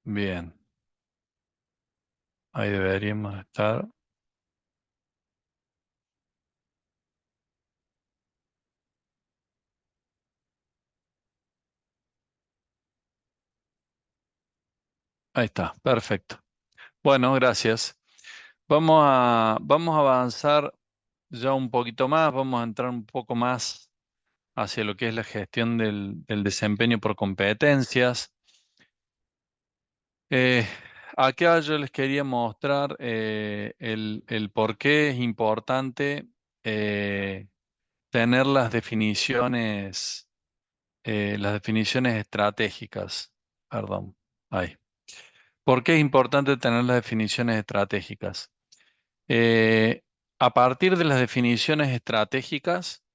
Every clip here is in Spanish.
Bien, ahí deberíamos estar. Ahí está, perfecto. Bueno, gracias. Vamos a avanzar ya un poquito más, vamos a entrar un poco más hacia lo que es la gestión del desempeño por competencias. Eh, Acá yo les quería mostrar el por qué es importante eh, tener las definiciones estratégicas. Perdón. Ahí. ¿Por qué es importante tener las definiciones estratégicas? Eh, a partir de las definiciones estratégicas,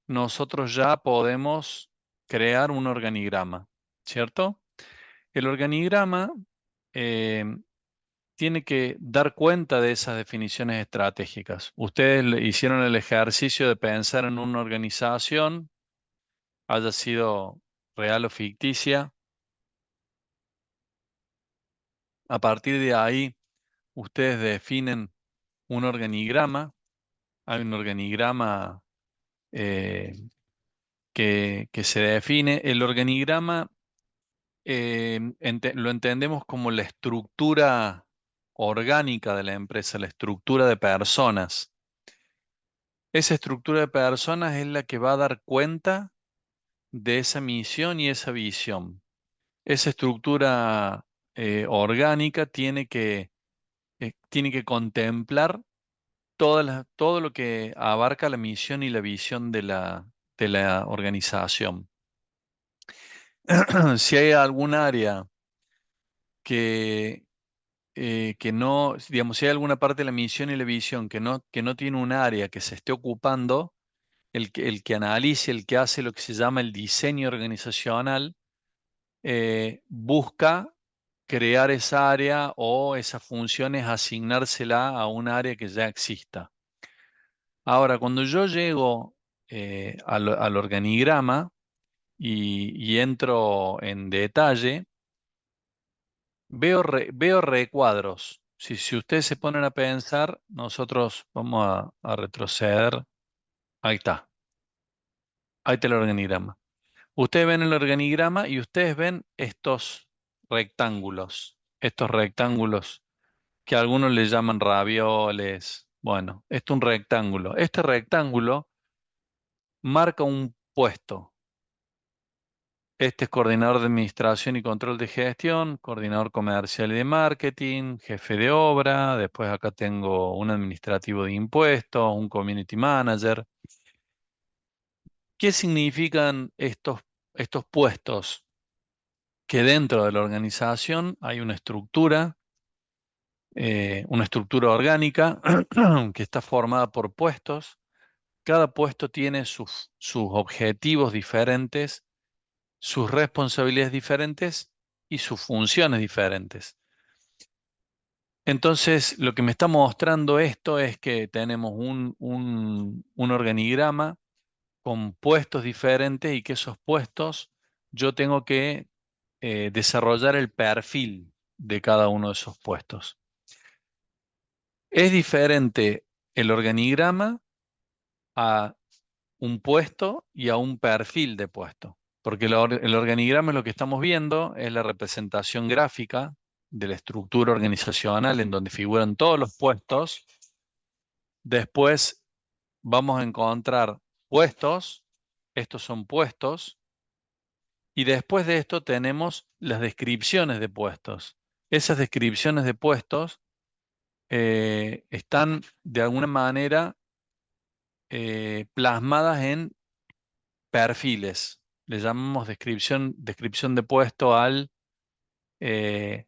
nosotros ya podemos crear un organigrama, ¿cierto? El organigrama eh, tiene que dar cuenta de esas definiciones estratégicas. Ustedes hicieron el ejercicio de pensar en una organización, haya sido real o ficticia. A partir de ahí, ustedes definen un organigrama. Hay un organigrama eh, que se define. El organigrama lo entendemos como la estructura orgánica de la empresa, la estructura de personas. Esa estructura de personas es la que va a dar cuenta de esa misión y esa visión. Esa estructura orgánica tiene que contemplar todo lo que abarca la misión y la visión de la organización. Si hay algún área que, que no, digamos, si hay alguna parte de la misión y la visión que no tiene un área que se esté ocupando, el que analice, el que hace lo que se llama el diseño organizacional, busca crear esa área o esas funciones, asignársela a un área que ya exista. Ahora, cuando yo llego al organigrama y entro en detalle, veo recuadros. Si ustedes se ponen a pensar, nosotros vamos a retroceder. Ahí está. Ahí está el organigrama. Ustedes ven el organigrama y ustedes ven estos rectángulos que algunos le llaman ravioles. Bueno, esto es un rectángulo. Este rectángulo marca un puesto. Este es coordinador de administración y control de gestión, coordinador comercial y de marketing, jefe de obra. Después acá tengo un administrativo de impuestos, un community manager. ¿Qué significan estos puestos? Que dentro de la organización hay una estructura orgánica que está formada por puestos. Cada puesto tiene sus objetivos diferentes, sus responsabilidades diferentes y sus funciones diferentes. Entonces, lo que me está mostrando esto es que tenemos un organigrama con puestos diferentes y que esos puestos yo tengo que desarrollar el perfil de cada uno de esos puestos. Es diferente el organigrama a un puesto y a un perfil de puesto, porque el organigrama es lo que estamos viendo, es la representación gráfica de la estructura organizacional en donde figuran todos los puestos. Después vamos a encontrar puestos, estos son puestos, y después de esto tenemos las descripciones de puestos. Esas descripciones de puestos están de alguna manera plasmadas en perfiles. Le llamamos descripción de puesto eh,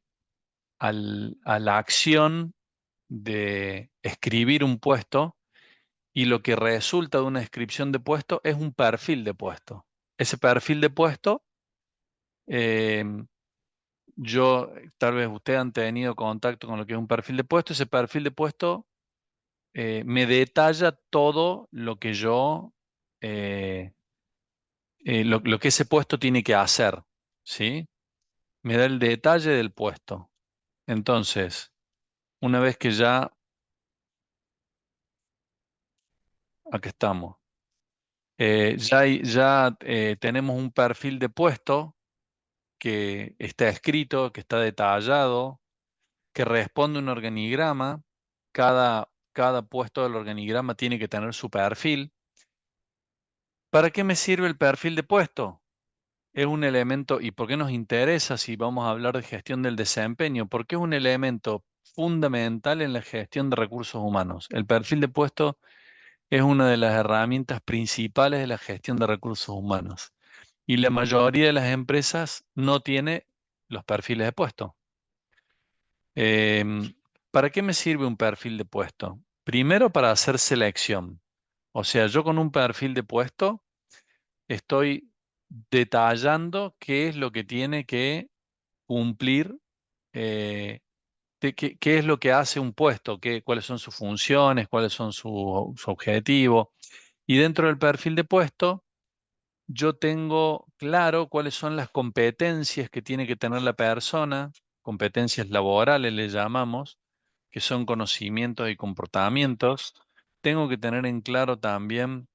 a la acción de escribir un puesto y lo que resulta de una descripción de puesto es un perfil de puesto. Ese perfil de puesto, eh, tal vez ustedes han tenido contacto con lo que es un perfil de puesto, ese perfil de puesto me detalla todo lo que eh, lo que ese puesto tiene que hacer, ¿sí? me da el detalle del puesto. Entonces, una vez que ya, aquí estamos, ya tenemos un perfil de puesto que está escrito, que está detallado, que responde a un organigrama. Cada puesto del organigrama tiene que tener su perfil. ¿Para qué me sirve el perfil de puesto? Es un elemento, ¿y por qué nos interesa si vamos a hablar de gestión del desempeño? Porque es un elemento fundamental en la gestión de recursos humanos. El perfil de puesto es una de las herramientas principales de la gestión de recursos humanos. Y la mayoría de las empresas no tiene los perfiles de puesto. Em, ¿Para qué me sirve un perfil de puesto? Primero para hacer selección. O sea, yo con un perfil de puesto estoy detallando qué es lo que tiene que cumplir, eh, qué es lo que hace un puesto, cuáles son sus funciones, cuáles son su objetivo. Y dentro del perfil de puesto, yo tengo claro cuáles son las competencias que tiene que tener la persona, competencias laborales le llamamos, que son conocimientos y comportamientos. Tengo que tener en claro también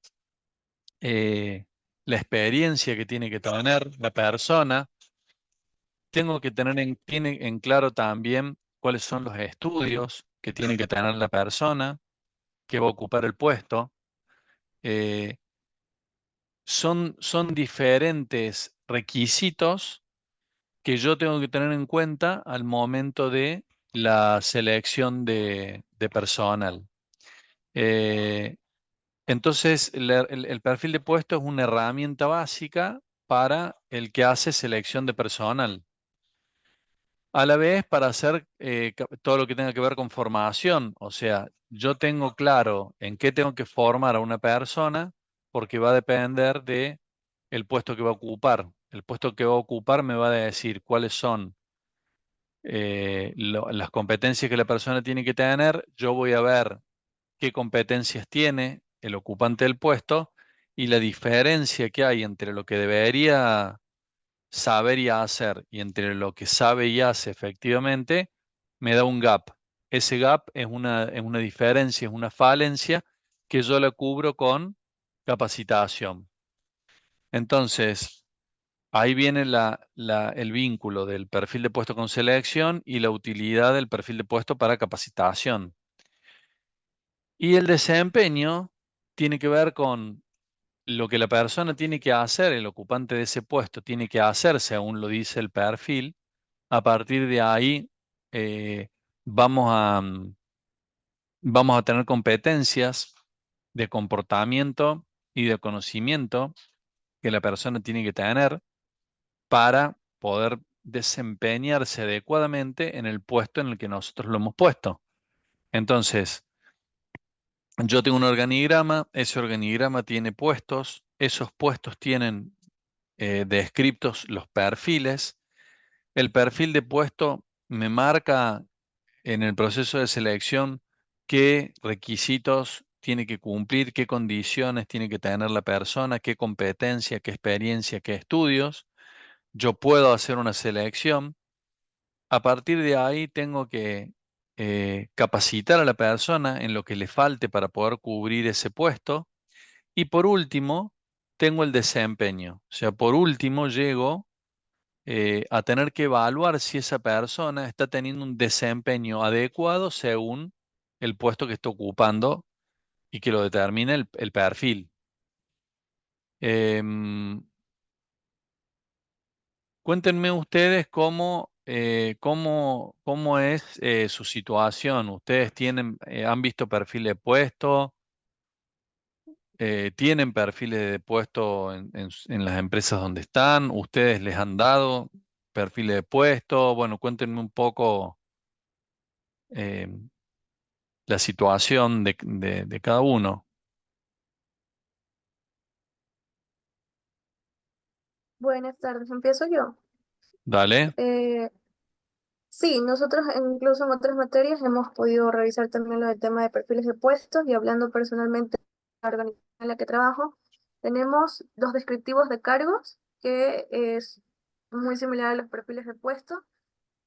la experiencia que tiene que tener la persona. Tengo que tener en claro también cuáles son los estudios que tiene que tener la persona que va a ocupar el puesto. Eh, son diferentes requisitos que yo tengo que tener en cuenta al momento de la selección de personal. Eh, entonces, el perfil de puesto es una herramienta básica para el que hace selección de personal. A la vez, para hacer todo lo que tenga que ver con formación, o sea, yo tengo claro en qué tengo que formar a una persona porque va a depender de el puesto que va a ocupar. El puesto que va a ocupar me va a decir cuáles son las competencias que la persona tiene que tener. Yo voy a ver qué competencias tiene el ocupante del puesto y la diferencia que hay entre lo que debería saber y hacer y entre lo que sabe y hace efectivamente, me da un gap. Ese gap es una diferencia, es una falencia que yo la cubro con capacitación. Entonces, ahí viene el vínculo del perfil de puesto con selección y la utilidad del perfil de puesto para capacitación. Y el desempeño tiene que ver con lo que la persona tiene que hacer, el ocupante de ese puesto tiene que hacer, según lo dice el perfil. A partir de ahí eh, vamos vamos a tener competencias de comportamiento y de conocimiento que la persona tiene que tener para poder desempeñarse adecuadamente en el puesto en el que nosotros lo hemos puesto. Entonces, yo tengo un organigrama, ese organigrama tiene puestos, esos puestos tienen descriptos los perfiles. El perfil de puesto me marca en el proceso de selección qué requisitos tiene que cumplir, qué condiciones tiene que tener la persona, qué competencia, qué experiencia, qué estudios. Yo puedo hacer una selección. A partir de ahí tengo que capacitar a la persona en lo que le falte para poder cubrir ese puesto. Y por último, tengo el desempeño. O sea, por último llego a tener que evaluar si esa persona está teniendo un desempeño adecuado según el puesto que está ocupando y que lo determine el perfil. Em, Cuéntenme ustedes cómo es su situación. ¿Ustedes han visto perfiles de puesto? ¿Tienen perfiles de puesto en las empresas donde están? ¿Ustedes les han dado perfiles de puesto? Bueno, cuéntenme un poco em, la situación de cada uno. Buenas tardes, empiezo yo. Dale. Eh, sí, nosotros incluso en otras materias hemos podido revisar también lo del tema de perfiles de puestos y hablando personalmente de la organización en la que trabajo, tenemos dos descriptivos de cargos que es muy similar a los perfiles de puesto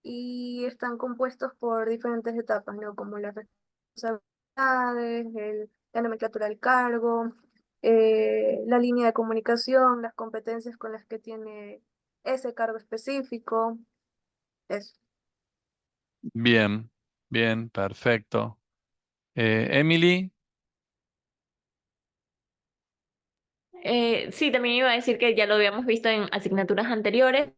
y están compuestos por diferentes etapas, ¿no? Como las responsabilidades, la nomenclatura del cargo, la línea de comunicación, las competencias con las que tiene ese cargo específico. Eso. Bien, bien, perfecto. Emily, Sí, también iba a decir que ya lo habíamos visto en asignaturas anteriores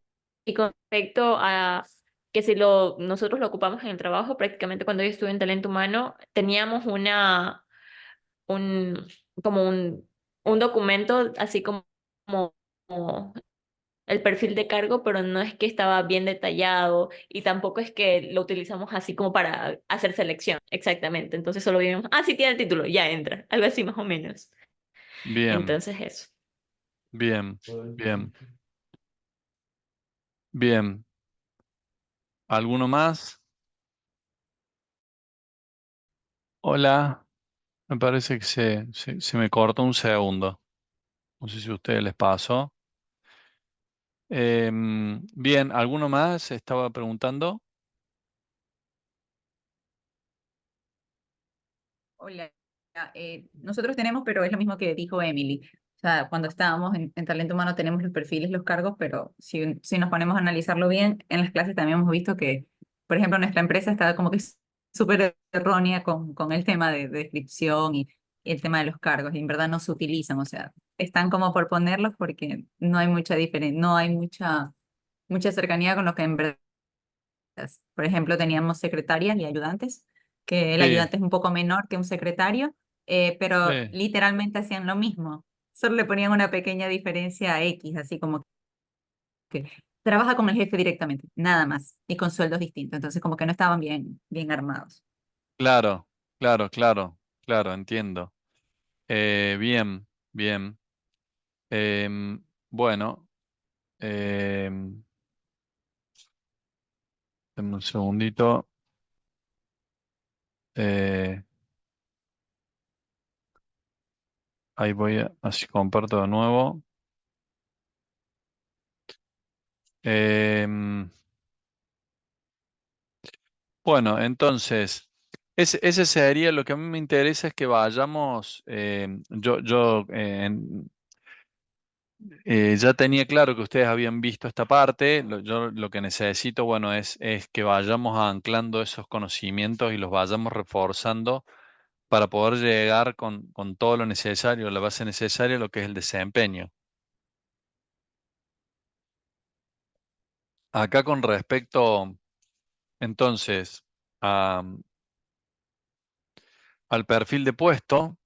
y con respecto a que si nosotros lo ocupamos en el trabajo, prácticamente cuando yo estuve en talento humano, teníamos un, como un documento así como el perfil de cargo, pero no es que estaba bien detallado y tampoco es que lo utilizamos así como para hacer selección, exactamente. Entonces solo vimos, sí tiene el título, ya entra, algo así más o menos. bien, Entonces eso. bien, bien, bien. ¿Alguno más? Hola, me parece que se me cortó un segundo. No sé si a ustedes les pasó. Bien, ¿alguno más estaba preguntando? Hola, nosotros tenemos, pero es lo mismo que dijo Emily. O sea, cuando estábamos en talento humano tenemos los perfiles, los cargos, pero si nos ponemos a analizarlo bien, en las clases también hemos visto que, por ejemplo, nuestra empresa está como que súper errónea con el tema de descripción y el tema de los cargos, y en verdad no se utilizan, o sea, están como por ponerlos porque no hay mucha diferencia, no hay mucha cercanía con lo que en verdad. Por ejemplo, teníamos secretarias y ayudantes, que el Sí, ayudante es un poco menor que un secretario, pero sí, literalmente hacían lo mismo. Solo le ponían una pequeña diferencia a X, así como que trabaja con el jefe directamente, nada más, y con sueldos distintos. Entonces, como que no estaban bien armados. claro, claro, claro, claro, entiendo. Bien, bien. Bueno, em, dame un segundito. Eh, ahí voy así comparto de nuevo. Em, bueno, entonces, ese sería lo que a mí me interesa es que vayamos, ya tenía claro que ustedes habían visto esta parte, yo lo que necesito, bueno, es que vayamos anclando esos conocimientos y los vayamos reforzando para poder llegar con todo lo necesario, la base necesaria, lo que es el desempeño. Acá con respecto, entonces, a- al perfil de puesto,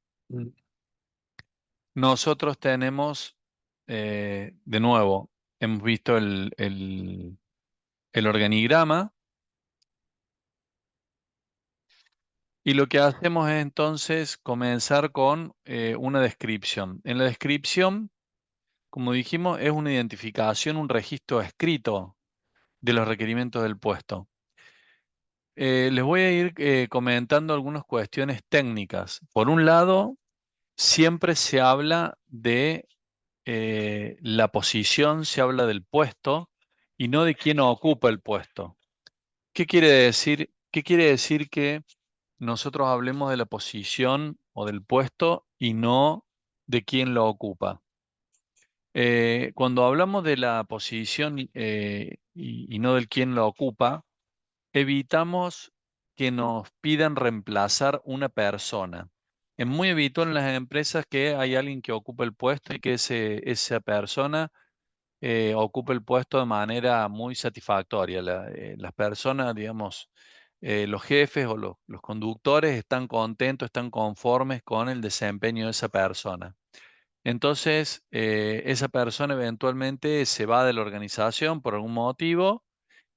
nosotros tenemos, de nuevo, hemos visto el organigrama y lo que hacemos es entonces comenzar con una descripción. En la descripción, como dijimos, es una identificación, un registro escrito de los requerimientos del puesto. Les voy a ir comentando algunas cuestiones técnicas. Por un lado, siempre se habla de la posición, se habla del puesto y no de quién ocupa el puesto. ¿Qué quiere decir? ¿Qué quiere decir que nosotros hablemos de la posición o del puesto y no de quién lo ocupa? Cuando hablamos de la posición y no del quién lo ocupa, evitamos que nos pidan reemplazar una persona. Es muy habitual en las empresas que hay alguien que ocupa el puesto y que esa persona ocupa el puesto de manera muy satisfactoria. Las personas, digamos, los jefes o los conductores están contentos, están conformes con el desempeño de esa persona. Entonces, esa persona eventualmente se va de la organización por algún motivo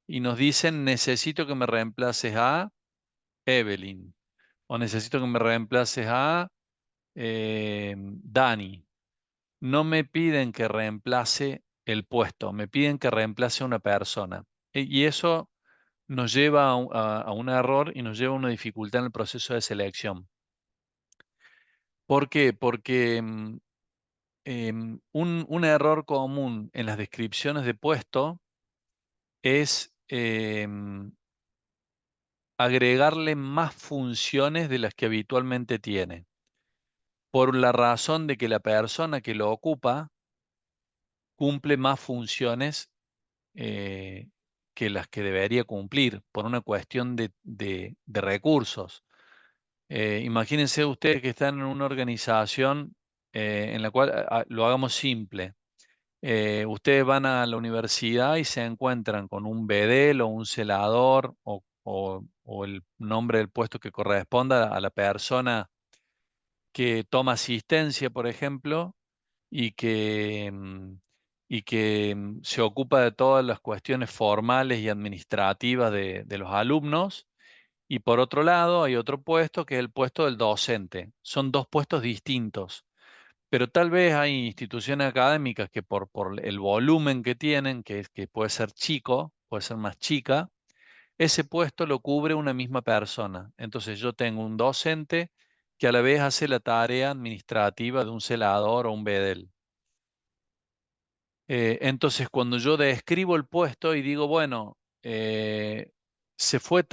y nos dicen, necesito que me reemplaces a Evelyn o necesito que me reemplaces a Dani. No me piden que reemplace el puesto, me piden que reemplace a una persona. Y eso nos lleva a un error y nos lleva a una dificultad en el proceso de selección. ¿Por qué? Porque un error común en las descripciones de puesto es agregarle más funciones de las que habitualmente tiene, por la razón de que la persona que lo ocupa cumple más funciones que las que debería cumplir, por una cuestión de recursos. Imagínense ustedes que están en una organización en la cual, lo hagamos simple, ustedes van a la universidad y se encuentran con un bedel o un celador o el nombre del puesto que corresponda a la persona que toma asistencia, por ejemplo, y que se ocupa de todas las cuestiones formales y administrativas de los alumnos. Y por otro lado, hay otro puesto que es el puesto del docente. Son dos puestos distintos. Pero tal vez hay instituciones académicas que por el volumen que tienen, que puede ser chico, puede ser más chica, ese puesto lo cubre una misma persona. Entonces yo tengo un docente que a la vez hace la tarea administrativa de un celador o un bedel. Entonces cuando yo describo el puesto y digo, bueno, se fue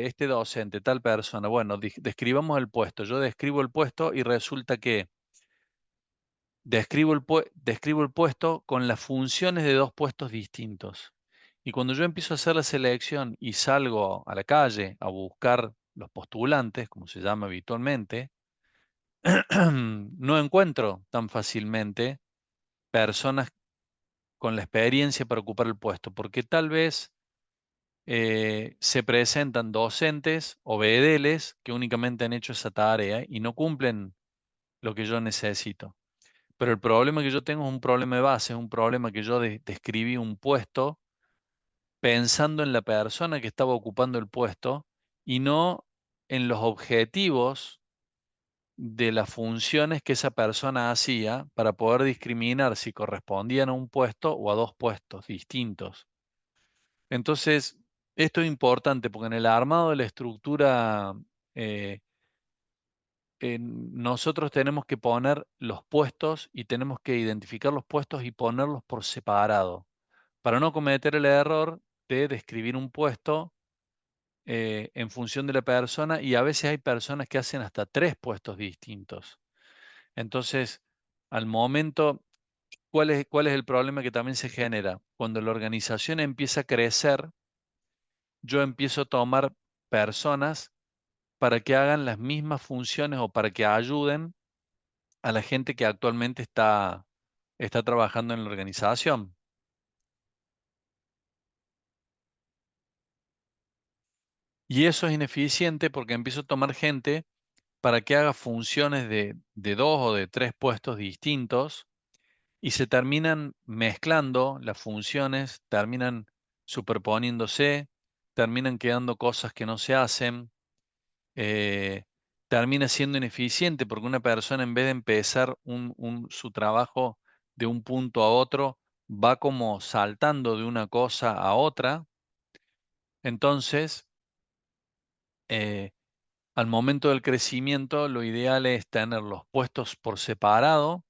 este docente, tal persona, bueno, describamos el puesto. Yo describo el puesto y resulta que describo el puesto con las funciones de dos puestos distintos. Y cuando yo empiezo a hacer la selección y salgo a la calle a buscar los postulantes, como se llama habitualmente, no encuentro tan fácilmente personas con la experiencia para ocupar el puesto, porque tal vez se presentan docentes o bedeles que únicamente han hecho esa tarea y no cumplen lo que yo necesito. Pero el problema que yo tengo es un problema de base, es un problema que yo describí un puesto pensando en la persona que estaba ocupando el puesto y no en los objetivos de las funciones que esa persona hacía para poder discriminar si correspondían a un puesto o a dos puestos distintos. Entonces, esto es importante porque en el armado de la estructura eh, nosotros tenemos que poner los puestos y tenemos que identificar los puestos y ponerlos por separado, para no cometer el error de describir un puesto en función de la persona y a veces hay personas que hacen hasta tres puestos distintos. Entonces, al momento, cuál es el problema que también se genera? Cuando la organización empieza a crecer, yo empiezo a tomar personas para que hagan las mismas funciones o para que ayuden a la gente que actualmente está trabajando en la organización. Y eso es ineficiente porque empiezo a tomar gente para que haga funciones de dos o de tres puestos distintos y se terminan mezclando las funciones, terminan superponiéndose, terminan quedando cosas que no se hacen, eh, termina siendo ineficiente porque una persona en vez de empezar su trabajo de un punto a otro, va como saltando de una cosa a otra. Entonces, eh, al momento del crecimiento, lo ideal es tener los puestos por separado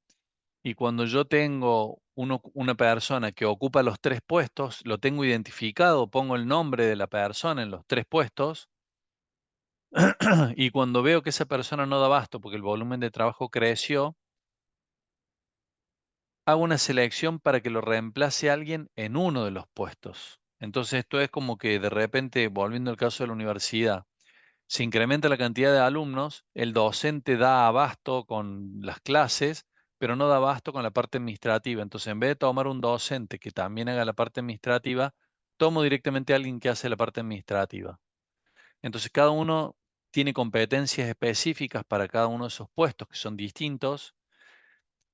y cuando yo tengo una persona que ocupa los tres puestos, lo tengo identificado, pongo el nombre de la persona en los tres puestos. Y cuando veo que esa persona no da abasto porque el volumen de trabajo creció, hago una selección para que lo reemplace alguien en uno de los puestos. Entonces esto es como que de repente, volviendo al caso de la universidad, se incrementa la cantidad de alumnos, el docente da abasto con las clases, pero no da abasto con la parte administrativa. Entonces, en vez de tomar un docente que también haga la parte administrativa, tomo directamente a alguien que hace la parte administrativa. Entonces, cada uno tiene competencias específicas para cada uno de esos puestos que son distintos.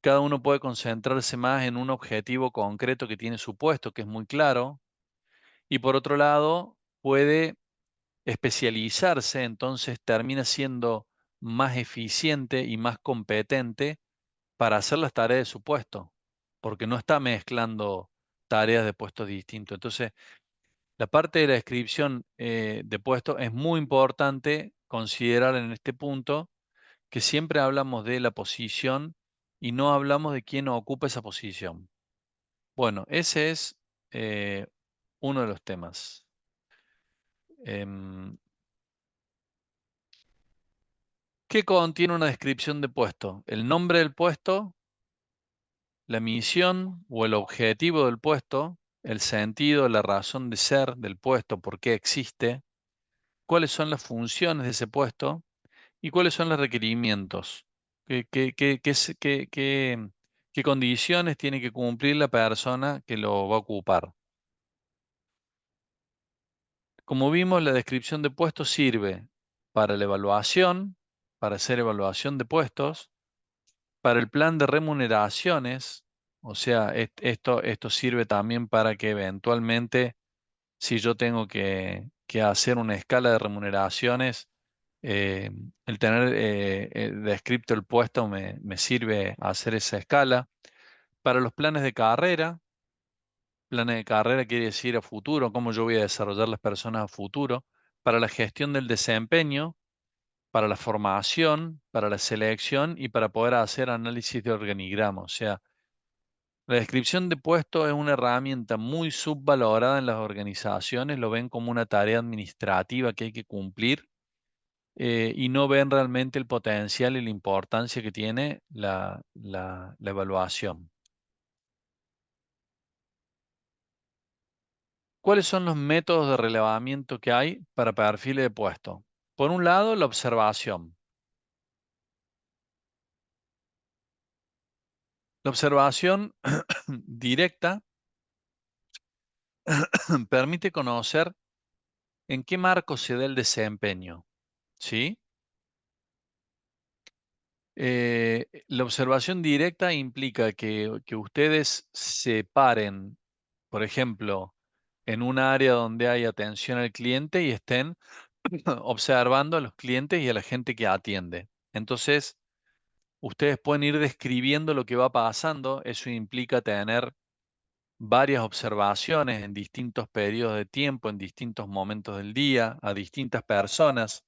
Cada uno puede concentrarse más en un objetivo concreto que tiene su puesto, que es muy claro. Y por otro lado, puede especializarse, entonces termina siendo más eficiente y más competente para hacer las tareas de su puesto, porque no está mezclando tareas de puestos distintos. Entonces, la parte de la descripción de puesto es muy importante considerar en este punto que siempre hablamos de la posición y no hablamos de quién ocupa esa posición. Bueno, ese es eh, uno de los temas. Em, ¿Qué contiene una descripción de puesto? El nombre del puesto, la misión o el objetivo del puesto, el sentido, la razón de ser del puesto, por qué existe, cuáles son las funciones de ese puesto y cuáles son los requerimientos. ¿Qué condiciones tiene que cumplir la persona que lo va a ocupar? Como vimos, la descripción de puestos sirve para la evaluación, para hacer evaluación de puestos, para el plan de remuneraciones, o sea, esto sirve también para que eventualmente, si yo tengo que hacer una escala de remuneraciones, eh, el tener descrito el puesto me sirve a hacer esa escala. Para los planes de carrera quiere decir a futuro, cómo yo voy a desarrollar las personas a futuro. Para la gestión del desempeño, para la formación, para la selección y para poder hacer análisis de organigrama. O sea, la descripción de puesto es una herramienta muy subvalorada en las organizaciones, lo ven como una tarea administrativa que hay que cumplir y no ven realmente el potencial y la importancia que tiene la evaluación. ¿Cuáles son los métodos de relevamiento que hay para perfiles de puesto? Por un lado, la observación. La observación directa permite conocer en qué marco se da el desempeño, ¿sí? La observación directa implica que ustedes se paren, por ejemplo, en un área donde hay atención al cliente y estén observando a los clientes y a la gente que atiende. Entonces, ustedes pueden ir describiendo lo que va pasando. Eso implica tener varias observaciones en distintos periodos de tiempo, en distintos momentos del día, a distintas personas.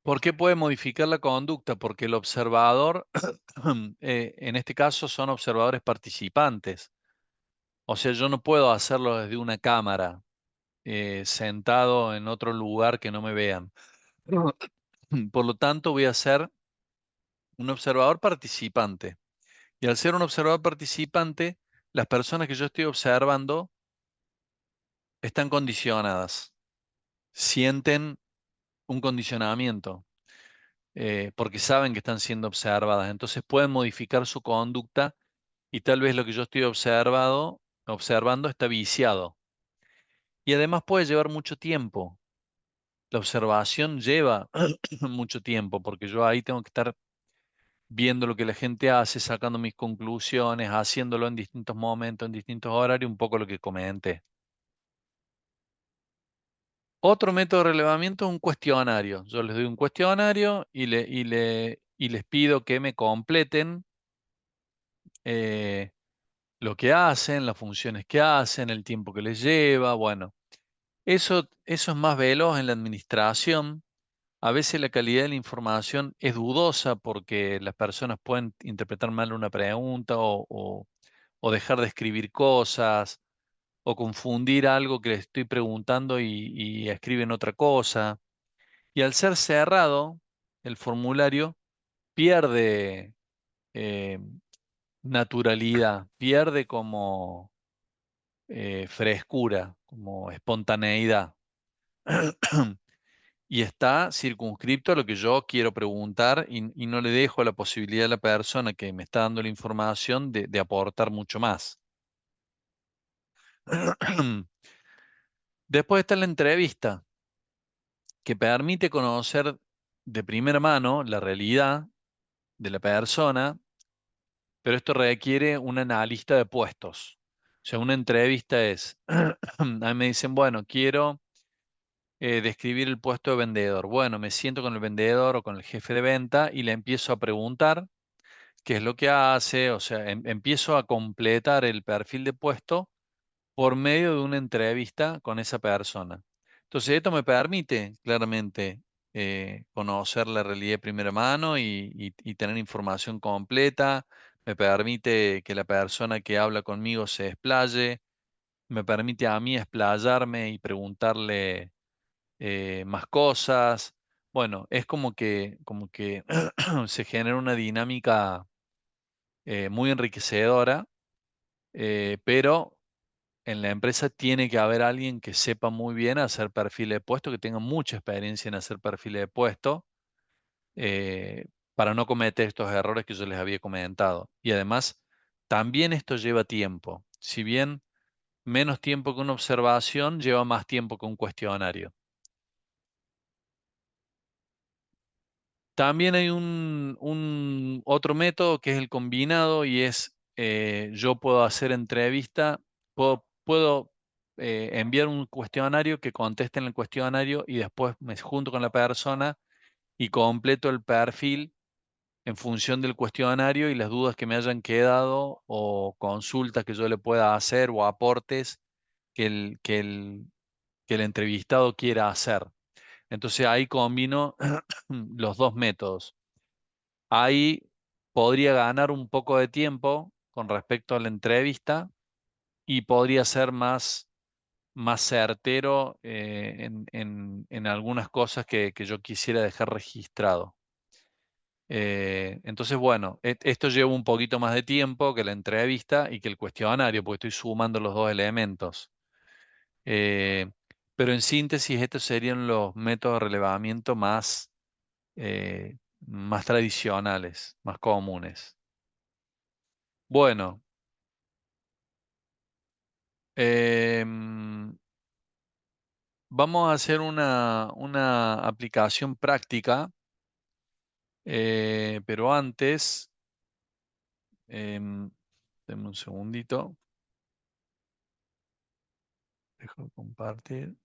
¿Por qué puede modificar la conducta? Porque el observador, en este caso, son observadores participantes. O sea, yo no puedo hacerlo desde una cámara, sentado en otro lugar que no me vean. Por lo tanto, voy a ser un observador participante. Y al ser un observador participante, las personas que yo estoy observando están condicionadas, sienten un condicionamiento, porque saben que están siendo observadas. Entonces pueden modificar su conducta y tal vez lo que yo estoy observando está viciado. Y además puede llevar mucho tiempo. La observación lleva mucho tiempo porque yo ahí tengo que estar viendo lo que la gente hace, sacando mis conclusiones, haciéndolo en distintos momentos, en distintos horarios, un poco lo que comenté. Otro método de relevamiento es un cuestionario. Yo les doy un cuestionario y les pido que me completen eh, lo que hacen, las funciones que hacen, el tiempo que les lleva. Bueno, eso es más veloz en la administración. A veces la calidad de la información es dudosa porque las personas pueden interpretar mal una pregunta o dejar de escribir cosas o confundir algo que les estoy preguntando y escriben otra cosa. Y al ser cerrado, el formulario pierde eh, naturalidad, pierde como frescura, como espontaneidad. Y está circunscripto a lo que yo quiero preguntar y no le dejo la posibilidad a la persona que me está dando la información de aportar mucho más. Después está la entrevista, que permite conocer de primera mano la realidad de la persona, pero esto requiere un analista de puestos. O sea, una entrevista es, a mí me dicen, bueno, quiero describir el puesto de vendedor. Bueno, me siento con el vendedor o con el jefe de venta y le empiezo a preguntar qué es lo que hace, o sea, empiezo a completar el perfil de puesto por medio de una entrevista con esa persona. Entonces, esto me permite claramente conocer la realidad de primera mano y tener información completa. Me permite que la persona que habla conmigo se explaye. Me permite a mí explayarme y preguntarle más cosas. Bueno, es como que se genera una dinámica muy enriquecedora, pero en la empresa tiene que haber alguien que sepa muy bien hacer perfiles de puesto, que tenga mucha experiencia en hacer perfiles de puesto, eh, para no cometer estos errores que yo les había comentado. Y además, también esto lleva tiempo. Si bien menos tiempo que una observación, lleva más tiempo que un cuestionario. También hay un otro método que es el combinado y es, yo puedo hacer entrevista, puedo enviar un cuestionario que conteste en el cuestionario y después me junto con la persona y completo el perfil en función del cuestionario y las dudas que me hayan quedado o consultas que yo le pueda hacer o aportes que el entrevistado quiera hacer. Entonces ahí combino los dos métodos. Ahí podría ganar un poco de tiempo con respecto a la entrevista y podría ser más certero en algunas cosas que yo quisiera dejar registrado. Entonces, bueno, esto lleva un poquito más de tiempo que la entrevista y que el cuestionario, porque estoy sumando los dos elementos. Eh, pero en síntesis, estos serían los métodos de relevamiento más tradicionales, más comunes. Bueno, vamos a hacer una aplicación práctica, pero antes, em, denme un segundito, dejo de compartir.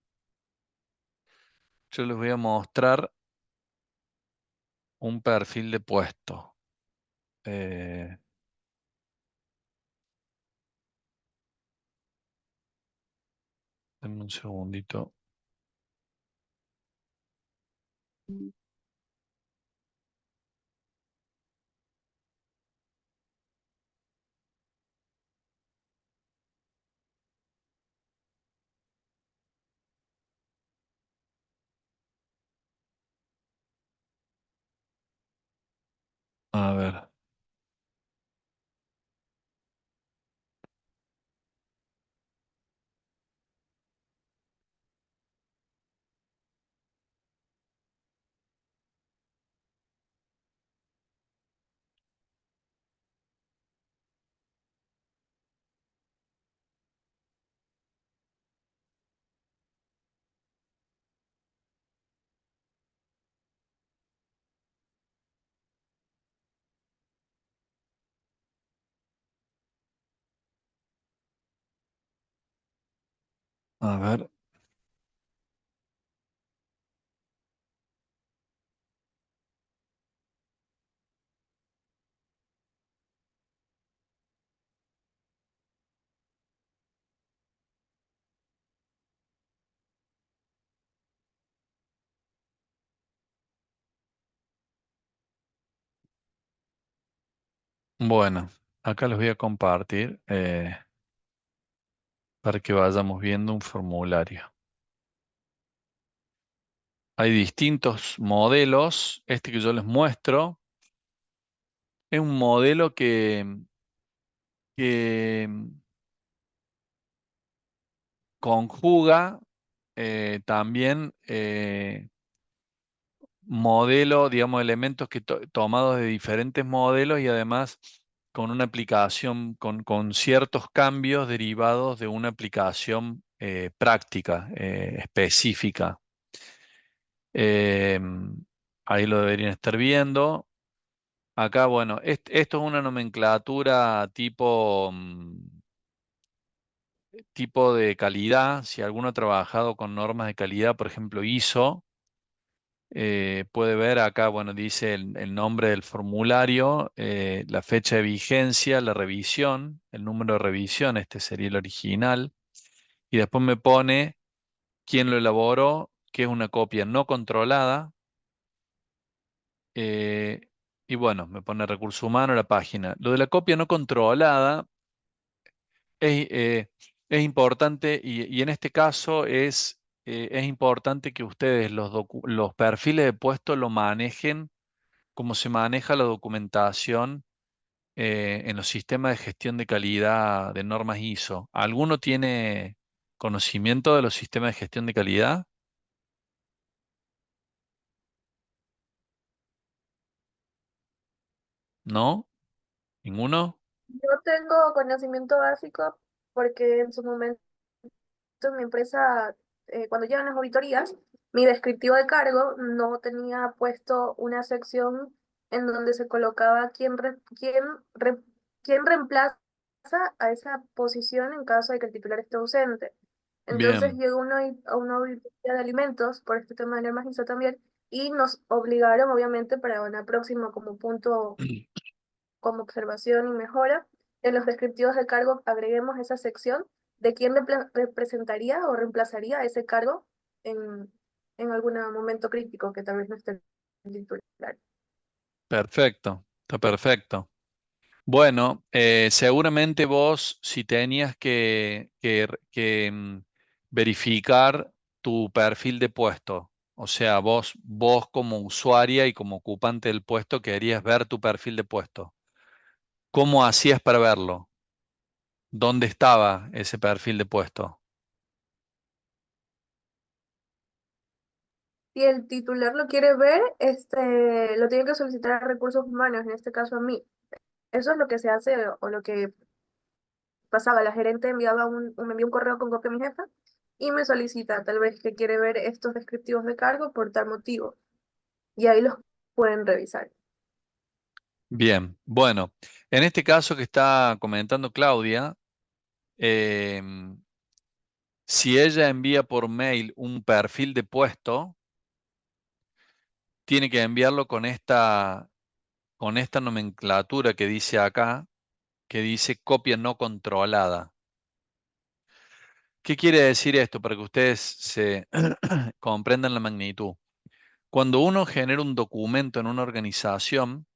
Yo les voy a mostrar un perfil de puesto. Eh, denme un segundito. A ver. A ver. Bueno, acá les voy a compartir para que vayamos viendo un formulario. Hay distintos modelos. Este que yo les muestro es un modelo que conjuga también modelo, digamos, elementos tomados de diferentes modelos y además con una aplicación, con ciertos cambios derivados de una aplicación práctica, específica. Ahí lo deberían estar viendo. Acá, bueno, esto es una nomenclatura tipo de calidad. Si alguno ha trabajado con normas de calidad, por ejemplo, ISO, puede ver acá, bueno, dice el nombre del formulario, la fecha de vigencia, la revisión, el número de revisión, este sería el original, y después me pone quién lo elaboró, que es una copia no controlada, Eh, y bueno, me pone recurso humano la página. Lo de la copia no controlada es importante y en este caso es importante que ustedes los perfiles de puesto lo manejen como se maneja la documentación en los sistemas de gestión de calidad de normas ISO. ¿Alguno tiene conocimiento de los sistemas de gestión de calidad? ¿No? ¿Ninguno? Yo tengo conocimiento básico porque en su momento en mi empresa, cuando llegan las auditorías, mi descriptivo de cargo no tenía puesto una sección en donde se colocaba quién reemplaza a esa posición en caso de que el titular esté ausente. Entonces Bien, llegó a una auditoría de alimentos por este tema de normas ISO también y nos obligaron, obviamente, para una próxima como punto como observación y mejora, en los descriptivos de cargo agreguemos esa sección de quién representaría o reemplazaría ese cargo en, en algún momento crítico que tal vez no esté el titular. perfecto, está perfecto. Bueno, seguramente vos, si tenías que verificar tu perfil de puesto, o sea, vos como usuaria y como ocupante del puesto querías ver tu perfil de puesto. ¿Cómo hacías para verlo? ¿Dónde estaba ese perfil de puesto? Si el titular lo quiere ver, lo tiene que solicitar a recursos humanos, en este caso a mí. Eso es lo que se hace o lo que pasaba. La gerente me envía un correo con copia a mi jefa y me solicita tal vez que quiere ver estos descriptivos de cargo por tal motivo. Y ahí los pueden revisar. Bien, bueno, en este caso que está comentando Claudia, em, si ella envía por mail un perfil de puesto, tiene que enviarlo con esta nomenclatura que dice acá, que dice copia no controlada. ¿Qué quiere decir esto para que ustedes se comprendan la magnitud? Cuando uno genera un documento en una organización,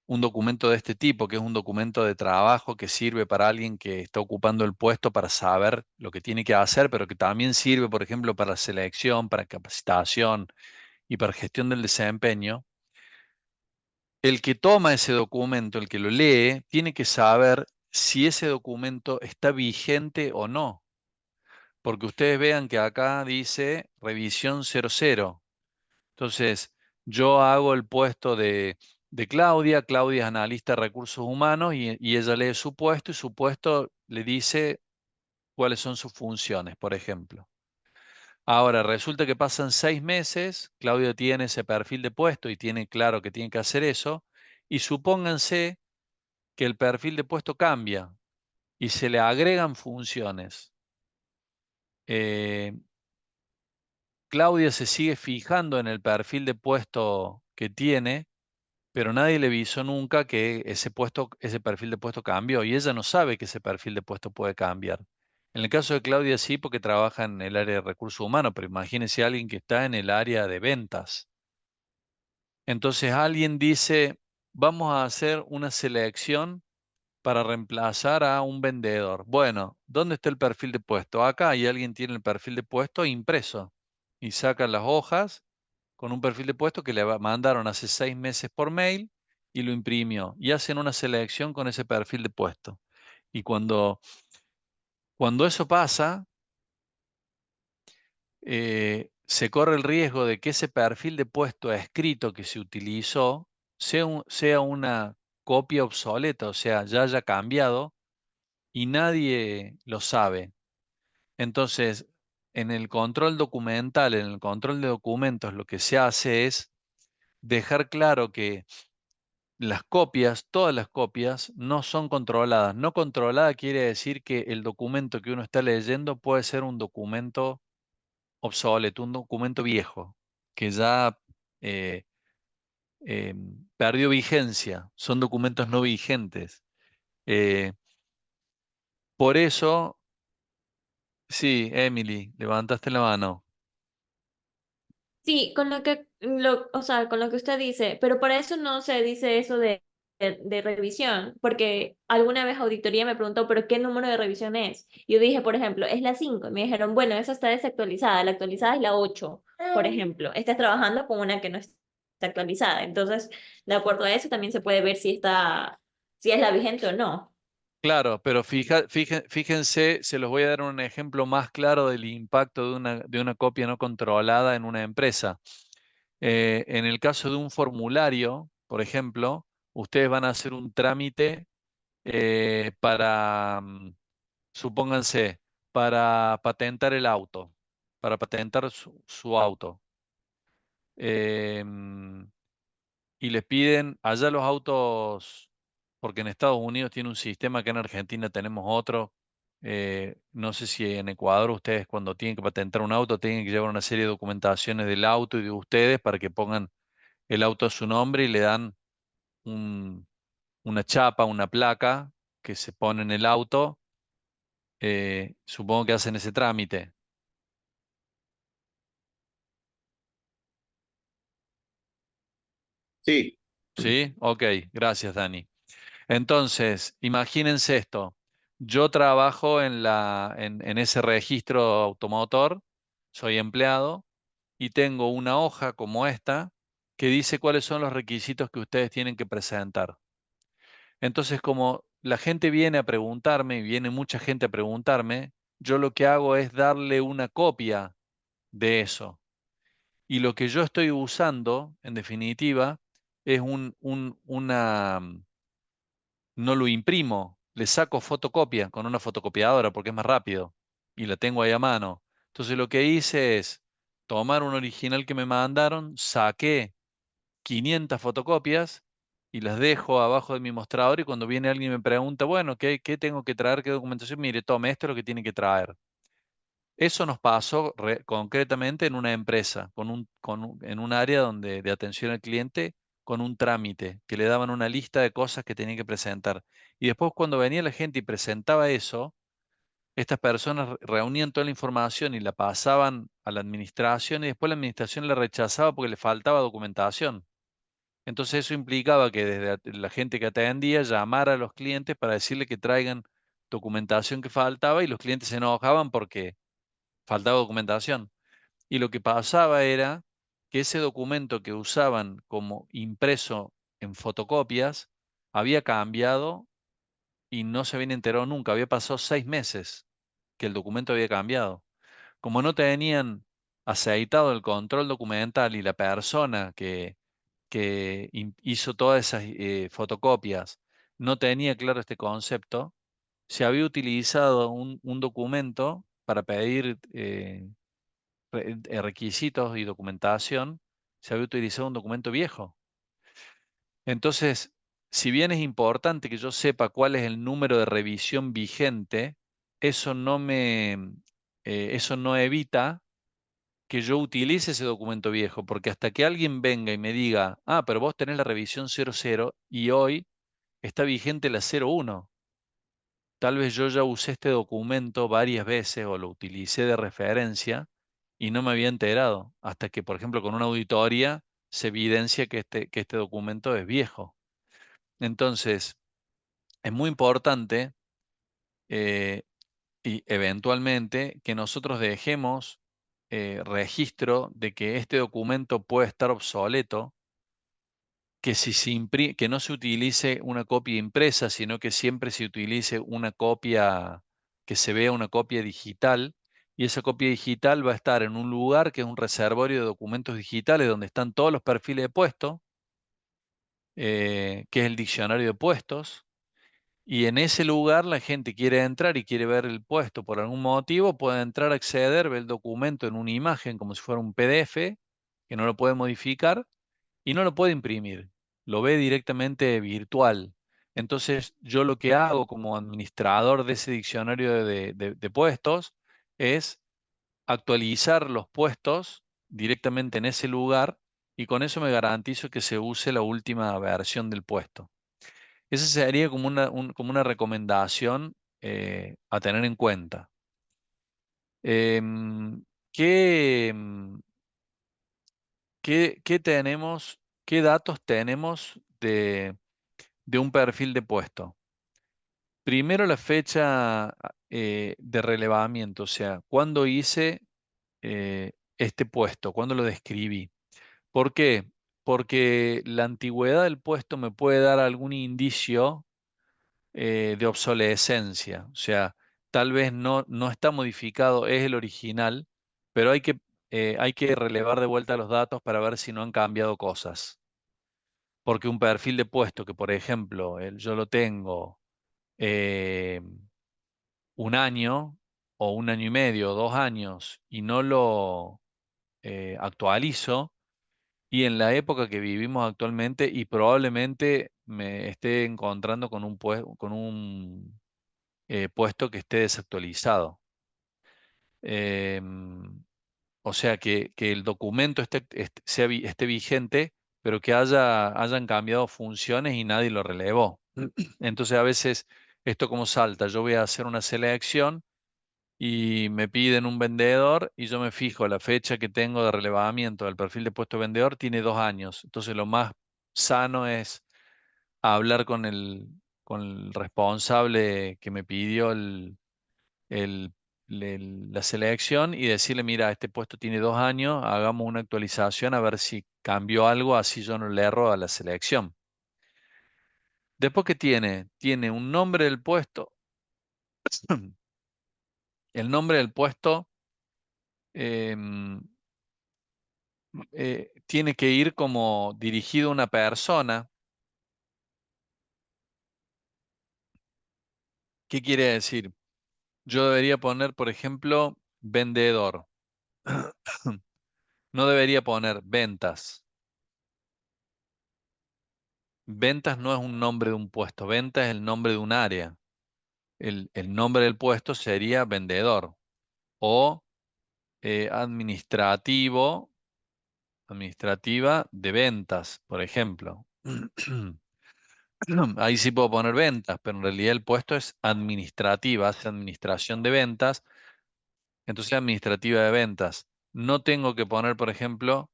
un documento de este tipo, que es un documento de trabajo que sirve para alguien que está ocupando el puesto para saber lo que tiene que hacer, pero que también sirve, por ejemplo, para selección, para capacitación y para gestión del desempeño, el que toma ese documento, el que lo lee, tiene que saber si ese documento está vigente o no. Porque ustedes vean que acá dice revisión 00. Entonces, yo hago el puesto de Claudia. Claudia es analista de recursos humanos y ella lee su puesto y su puesto le dice cuáles son sus funciones, por ejemplo. Ahora, resulta que pasan 6 meses, Claudia tiene ese perfil de puesto y tiene claro que tiene que hacer eso, y supónganse que el perfil de puesto cambia y se le agregan funciones. Eh, Claudia se sigue fijando en el perfil de puesto que tiene, pero nadie le avisó nunca que ese puesto, ese perfil de puesto cambió y ella no sabe que ese perfil de puesto puede cambiar. En el caso de Claudia sí, porque trabaja en el área de recursos humanos, pero imagínense a alguien que está en el área de ventas. Entonces alguien dice, vamos a hacer una selección para reemplazar a un vendedor. Bueno, ¿dónde está el perfil de puesto? Acá y alguien tiene el perfil de puesto impreso y saca las hojas con un perfil de puesto que mandaron hace 6 meses por mail y lo imprimió y hacen una selección con ese perfil de puesto. Y cuando eso pasa, se corre el riesgo de que ese perfil de puesto escrito que se utilizó sea una copia obsoleta, o sea, ya haya cambiado y nadie lo sabe. Entonces, en el control documental, en el control de documentos, lo que se hace es dejar claro que las copias, todas las copias, no son controladas. No controlada quiere decir que el documento que uno está leyendo puede ser un documento obsoleto, un documento viejo, que ya eh, perdió vigencia. Son documentos no vigentes. Eh, por eso, sí, Emily, levantaste la mano. Sí, con lo que O sea, con lo que usted dice, pero para eso no se dice eso de revisión, porque alguna vez auditoría me preguntó, ¿pero qué número de revisión es? Yo dije, por ejemplo, es la 5 y me dijeron, bueno, esa está desactualizada, la actualizada es la 8 por ejemplo. Estás trabajando con una que no está actualizada, entonces, de acuerdo a eso también se puede ver si está, si es la vigente o no. Claro, pero fíjense, se los voy a dar un ejemplo más claro del impacto de una copia no controlada en una empresa. En el caso de un formulario, por ejemplo, ustedes van a hacer un trámite para, supónganse, para patentar el auto, para patentar su auto. Em, y les piden, allá los autos, porque en Estados Unidos tiene un sistema que en Argentina tenemos otro. No sé si en Ecuador ustedes cuando tienen que patentar un auto tienen que llevar una serie de documentaciones del auto y de ustedes para que pongan el auto a su nombre y le dan un- una chapa, una placa que se pone en el auto. Supongo que hacen ese trámite. Sí, ¿Sí? Ok, gracias, Dani. Entonces, imagínense esto. Yo trabajo en ese registro automotor, soy empleado y tengo una hoja como esta que dice cuáles son los requisitos que ustedes tienen que presentar. Entonces, como la gente viene a preguntarme, y viene mucha gente a preguntarme, yo lo que hago es darle una copia de eso. Y lo que yo estoy usando, en definitiva, es no lo imprimo, le saco fotocopia con una fotocopiadora porque es más rápido y la tengo ahí a mano. Entonces lo que hice es tomar un original que me mandaron, saqué 500 fotocopias y las dejo abajo de mi mostrador y cuando viene alguien y me pregunta, bueno, ¿qué tengo que traer? ¿Qué documentación? Mire, tome, esto es lo que tiene que traer. Eso nos pasó concretamente en una empresa, en un área de atención al cliente, con un trámite, que le daban una lista de cosas que tenía que presentar. Y después cuando venía la gente y presentaba eso, estas personas reunían toda la información y la pasaban a la administración y después la administración la rechazaba porque le faltaba documentación. Entonces eso implicaba que desde la gente que atendía llamara a los clientes para decirle que traigan documentación que faltaba y los clientes se enojaban porque faltaba documentación. Y lo que pasaba era que ese documento que usaban como impreso en fotocopias había cambiado y no se habían enterado nunca. Había pasado 6 meses que el documento había cambiado. Como no tenían aceitado el control documental y la persona que hizo todas esas fotocopias no tenía claro este concepto, se había utilizado un documento para pedir requisitos y documentación, se había utilizado un documento viejo. Entonces, si bien es importante que yo sepa cuál es el número de revisión vigente, eso eso no evita que yo utilice ese documento viejo, porque hasta que alguien venga y me diga, ah, pero vos tenés la revisión 00 y hoy está vigente la 01. Tal vez yo ya usé este documento varias veces o lo utilicé de referencia y no me había enterado, hasta que, por ejemplo, con una auditoría se evidencia que este documento es viejo. Entonces, es muy importante eh, y eventualmente que nosotros dejemos registro de que este documento puede estar obsoleto, que, que no se utilice una copia impresa, sino que siempre se utilice una copia, que se vea una copia digital, y esa copia digital va a estar en un lugar que es un reservorio de documentos digitales donde están todos los perfiles de puesto, que es el diccionario de puestos, y en ese lugar la gente quiere entrar y quiere ver el puesto por algún motivo, puede entrar, acceder, ver el documento en una imagen como si fuera un PDF, que no lo puede modificar y no lo puede imprimir, lo ve directamente virtual. Entonces, yo lo que hago como administrador de ese diccionario de puestos es actualizar los puestos directamente en ese lugar y con eso me garantizo que se use la última versión del puesto. Esa sería como como una recomendación a tener en cuenta. Em, ¿qué, ¿qué tenemos, qué datos tenemos de un perfil de puesto? Primero la fecha de relevamiento, o sea, cuándo hice este puesto, cuándo lo describí. ¿Por qué? Porque la antigüedad del puesto me puede dar algún indicio de obsolescencia. O sea, tal vez no está modificado, es el original, pero hay que relevar de vuelta los datos para ver si no han cambiado cosas. Porque un perfil de puesto que, por ejemplo, yo lo tengo eh, un año o un año y medio, 2 años, y no lo actualizo, y en la época que vivimos actualmente, y probablemente me esté encontrando con con un puesto que esté desactualizado. Em, o sea, que el documento esté vigente, pero que hayan cambiado funciones y nadie lo relevó. Entonces, a veces, esto como salta, yo voy a hacer una selección y me piden un vendedor y yo me fijo la fecha que tengo de relevamiento del perfil de puesto vendedor tiene 2 años. Entonces, lo más sano es hablar con el responsable que me pidió el- la selección y decirle, mira, este puesto tiene 2 años, hagamos una actualización a ver si cambió algo, así yo no le erro a la selección. Después que tiene un nombre del puesto, el nombre del puesto em, tiene que ir como dirigido a una persona. ¿Qué quiere decir? Yo debería poner, por ejemplo, vendedor. No debería poner ventas. Ventas no es un nombre de un puesto, ventas es el nombre de un área. El nombre del puesto sería vendedor o administrativo, administrativa de ventas, por ejemplo. Ahí sí puedo poner ventas, pero en realidad el puesto es administrativa, hace administración de ventas, entonces administrativa de ventas. No tengo que poner, por ejemplo,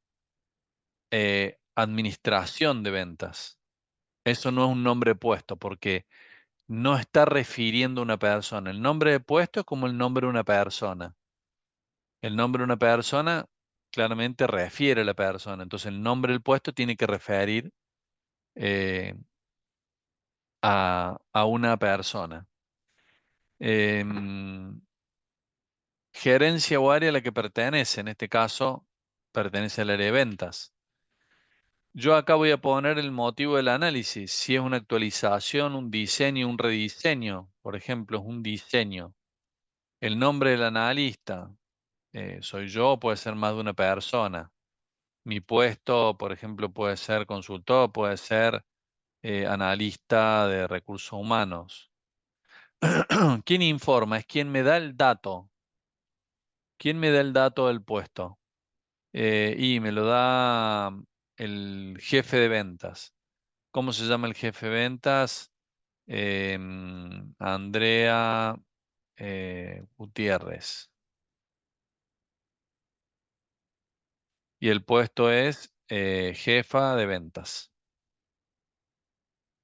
administración de ventas. Eso no es un nombre puesto porque no está refiriendo a una persona. El nombre de puesto es como el nombre de una persona. El nombre de una persona claramente refiere a la persona. Entonces el nombre del puesto tiene que referir eh, a una persona. Em, Gerencia o área a la que pertenece. En este caso, pertenece al área de ventas. Yo acá voy a poner el motivo del análisis. Si es una actualización, un diseño, un rediseño. Por ejemplo, es un diseño. El nombre del analista. Soy yo, puede ser más de una persona. Mi puesto, por ejemplo, puede ser consultor, puede ser analista de recursos humanos. ¿Quién informa? Es quien me da el dato. ¿Quién me da el dato del puesto? Y me lo da el jefe de ventas. ¿Cómo se llama el jefe de ventas? Andrea Gutiérrez. Y el puesto es jefa de ventas.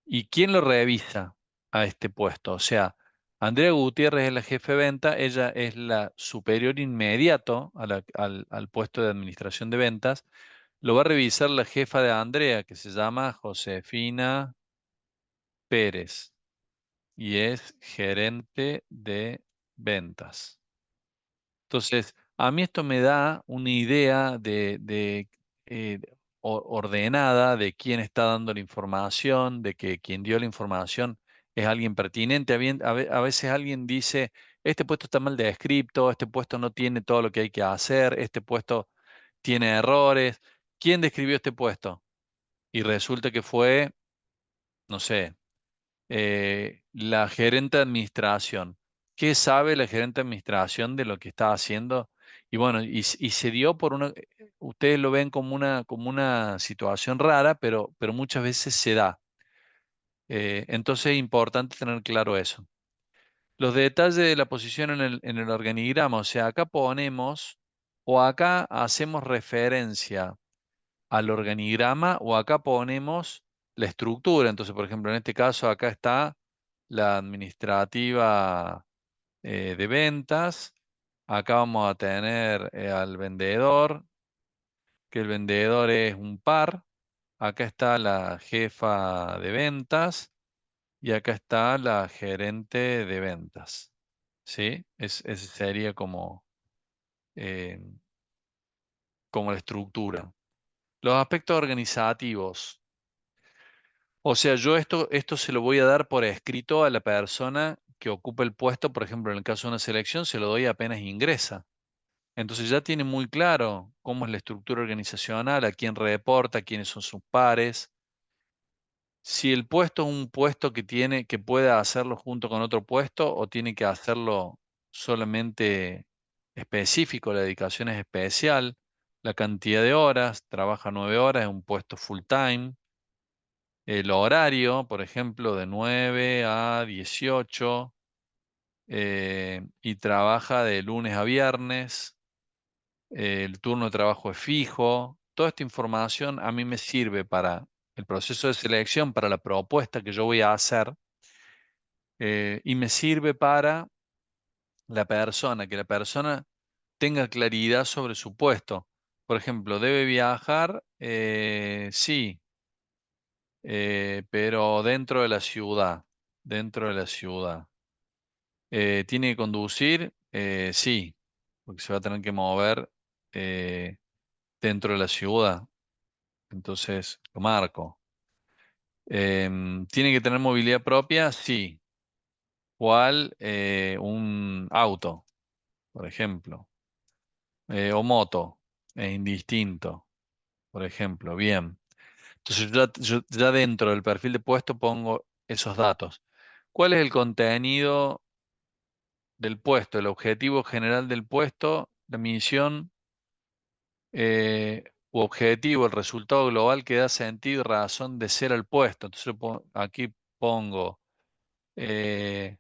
¿Y quién lo revisa a este puesto? O sea, Andrea Gutiérrez es la jefe de venta, ella es la superior inmediato al puesto de administración de ventas. Lo va a revisar la jefa de Andrea, que se llama Josefina Pérez y es gerente de ventas. Entonces, a mí esto me da una idea eh, ordenada de quién está dando la información, de que quien dio la información es alguien pertinente. A veces alguien dice, este puesto está mal descrito, este puesto no tiene todo lo que hay que hacer, este puesto tiene errores. ¿Quién describió este puesto? Y resulta que fue, no sé, la gerente de administración. ¿Qué sabe la gerente de administración de lo que está haciendo? Y bueno, y se dio por ustedes lo ven como una situación rara, pero muchas veces se da. Entonces es importante tener claro eso. Los detalles de la posición en el organigrama, o sea, acá ponemos o acá hacemos referencia al organigrama o acá ponemos la estructura. Entonces, por ejemplo, en este caso acá está la administrativa de ventas. Acá vamos a tener al vendedor, que el vendedor es un par. Acá está la jefa de ventas y acá está la gerente de ventas. ¿Sí? Ese sería eh, como la estructura. Los aspectos organizativos. O sea, yo esto se lo voy a dar por escrito a la persona que ocupa el puesto, por ejemplo, en el caso de una selección, se lo doy apenas ingresa. Entonces ya tiene muy claro cómo es la estructura organizacional, a quién reporta, quiénes son sus pares. Si el puesto es un puesto que pueda hacerlo junto con otro puesto o tiene que hacerlo solamente específico, la dedicación es especial, la cantidad de horas, trabaja 9 horas, es un puesto full time. El horario, por ejemplo, de 9 a 18 y trabaja de lunes a viernes. El turno de trabajo es fijo. Toda esta información a mí me sirve para el proceso de selección, para la propuesta que yo voy a hacer y me sirve para que la persona tenga claridad sobre su puesto. Por ejemplo, ¿debe viajar? Sí, pero dentro de la ciudad, dentro de la ciudad. ¿Tiene que conducir? Sí, porque se va a tener que mover eh, dentro de la ciudad. Entonces, lo marco. ¿Tiene que tener movilidad propia? Sí. ¿Cuál? Un auto, por ejemplo. O moto, es indistinto, por ejemplo. Bien. Entonces, yo ya dentro del perfil de puesto pongo esos datos. ¿Cuál es el contenido del puesto? El objetivo general del puesto, la misión u objetivo, el resultado global que da sentido y razón de ser al puesto. Entonces, aquí pongo eh,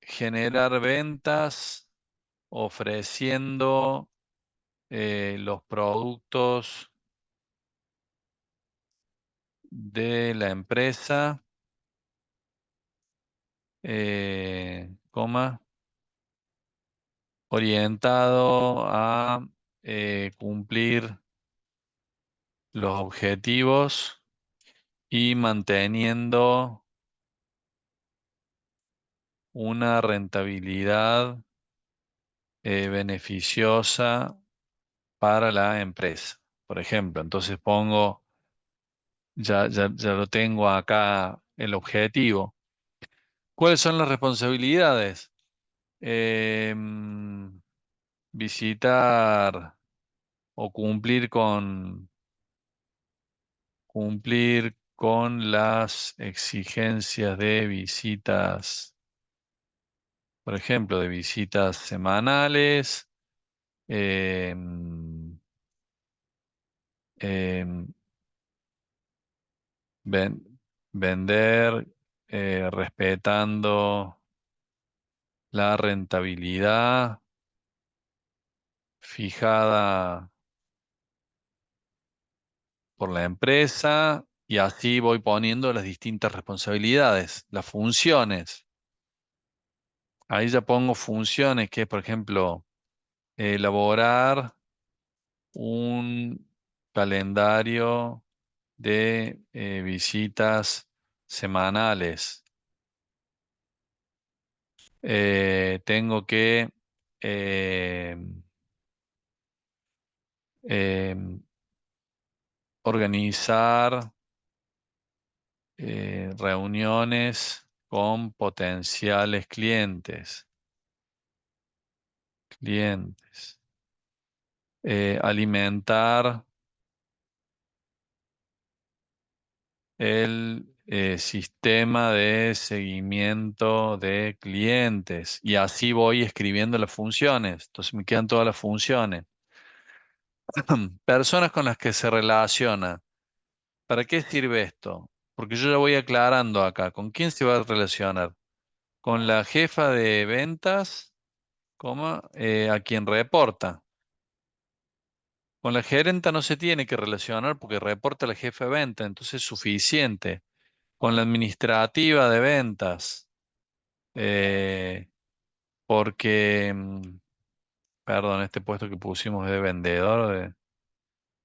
generar ventas ofreciendo los productos de la empresa, coma, orientado a cumplir los objetivos y manteniendo una rentabilidad beneficiosa para la empresa. Por ejemplo, entonces pongo, ya lo tengo acá el objetivo. ¿Cuáles son las responsabilidades? Em, visitar o cumplir con las exigencias de visitas, por ejemplo, de visitas semanales, em, em, ven- vender respetando la rentabilidad fijada por la empresa y así voy poniendo las distintas responsabilidades, las funciones. Ahí ya pongo funciones que es, por ejemplo, elaborar un calendario de visitas semanales. Tengo que eh, em, organizar reuniones con potenciales clientes. Alimentar el sistema de seguimiento de clientes y así voy escribiendo las funciones. Entonces me quedan todas las funciones. Personas con las que se relaciona. ¿Para qué sirve esto? Porque yo ya voy aclarando acá. ¿Con quién se va a relacionar? Con la jefa de ventas, coma, a quien reporta. Con la gerenta no se tiene que relacionar porque reporta al jefe de venta, entonces es suficiente. Con la administrativa de ventas, eh, porque, perdón, este puesto que pusimos es de vendedor.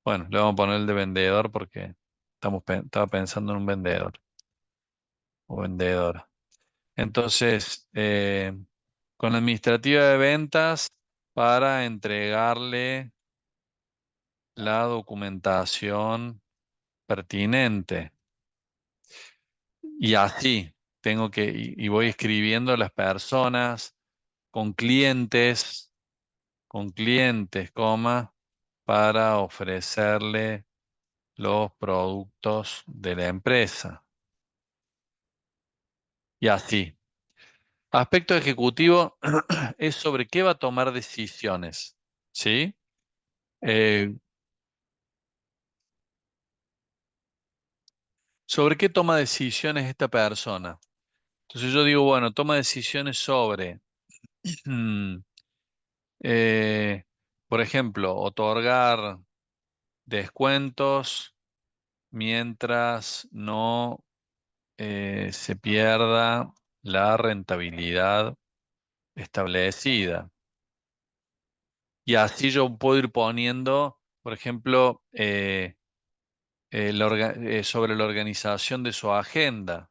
Bueno, le vamos a poner el de vendedor porque estaba pensando en un vendedor o vendedora. Entonces, con la administrativa de ventas para entregarle la documentación pertinente. Y así tengo que, y voy escribiendo a las personas con clientes, coma, para ofrecerle los productos de la empresa. Y así. Aspecto ejecutivo es sobre qué va a tomar decisiones. ¿Sí? Eh, ¿Sobre qué toma decisiones esta persona? Entonces yo digo, bueno, toma decisiones sobre, mm, eh, por ejemplo, otorgar descuentos mientras no se pierda la rentabilidad establecida. Y así yo puedo ir poniendo, por ejemplo, sobre la organización de su agenda.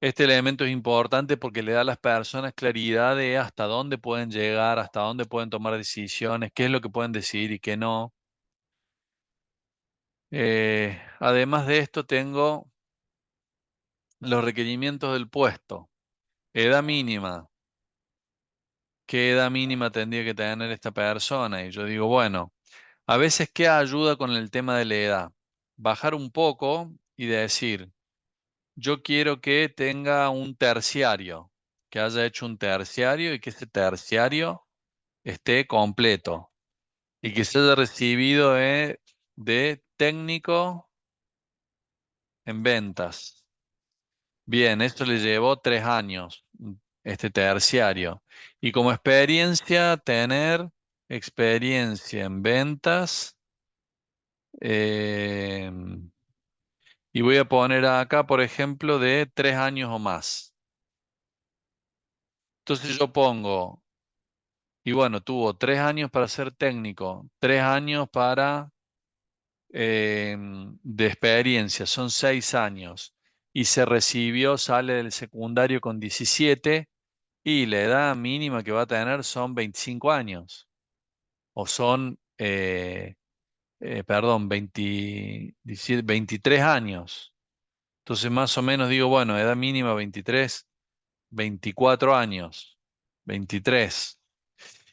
Este elemento es importante porque le da a las personas claridad de hasta dónde pueden llegar, hasta dónde pueden tomar decisiones, qué es lo que pueden decidir y qué no. Además de esto, tengo los requerimientos del puesto. Edad mínima. ¿Qué edad mínima tendría que tener esta persona? Y yo digo, bueno, a veces, ¿qué ayuda con el tema de la edad? Bajar un poco y decir, yo quiero que tenga un terciario, que haya hecho un terciario y que ese terciario esté completo y que se haya recibido de técnico en ventas. Bien, esto le llevó 3 años, este terciario. Y como experiencia, tener experiencia en ventas. eh, y voy a poner acá, por ejemplo, de 3 años o más. Entonces yo pongo, y bueno, tuvo 3 años para ser técnico, 3 años de experiencia, son 6 años. Y se recibió, sale del secundario con 17 y la edad mínima que va a tener son 25 años. O son, perdón, 23 años. Entonces más o menos digo, bueno, edad mínima 23, 24 años, 23.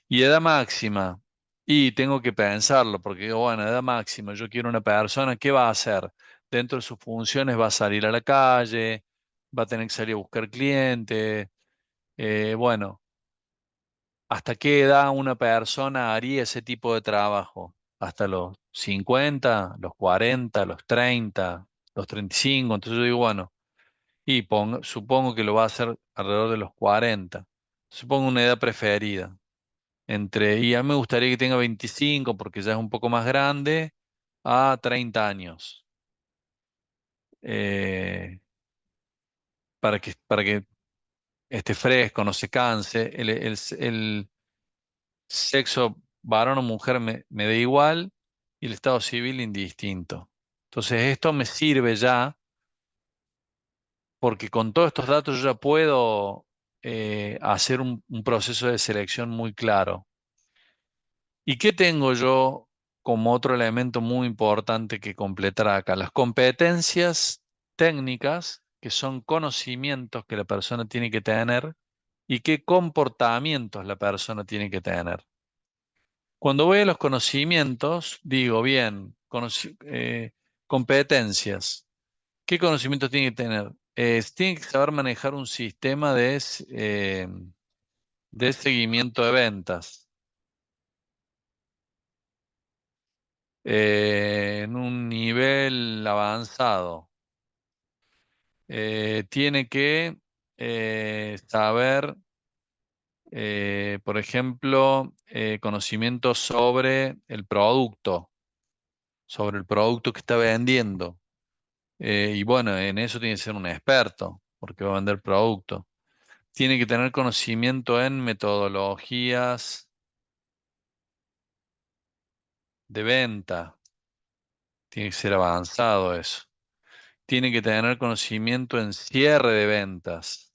Y edad máxima, y tengo que pensarlo, porque digo, bueno, edad máxima, yo quiero una persona, ¿qué va a hacer? Dentro de sus funciones va a salir a la calle, va a tener que salir a buscar clientes. Bueno, ¿hasta qué edad una persona haría ese tipo de trabajo? ¿Hasta los 50, los 40, los 30, los 35? Entonces yo digo, bueno, y supongo que lo va a hacer alrededor de los 40. Supongo una edad preferida. Y a mí me gustaría que tenga 25 porque ya es un poco más grande, a 30 años. eh, para que esté fresco, no se canse. El sexo varón o mujer me da igual y el estado civil indistinto. Entonces esto me sirve ya porque con todos estos datos yo ya puedo hacer un proceso de selección muy claro. ¿Y qué tengo yo como otro elemento muy importante que completar acá? Las competencias técnicas, que son conocimientos que la persona tiene que tener y qué comportamientos la persona tiene que tener. Cuando voy a los conocimientos, digo, bien, competencias. ¿Qué conocimientos tiene que tener? Tiene que saber manejar un sistema de seguimiento de ventas en un nivel avanzado. Tiene que saber Por ejemplo, conocimiento sobre el producto que está vendiendo. Y bueno, en eso tiene que ser un experto, porque va a vender producto. Tiene que tener conocimiento en metodologías de venta. Tiene que ser avanzado eso. Tiene que tener conocimiento en cierre de ventas.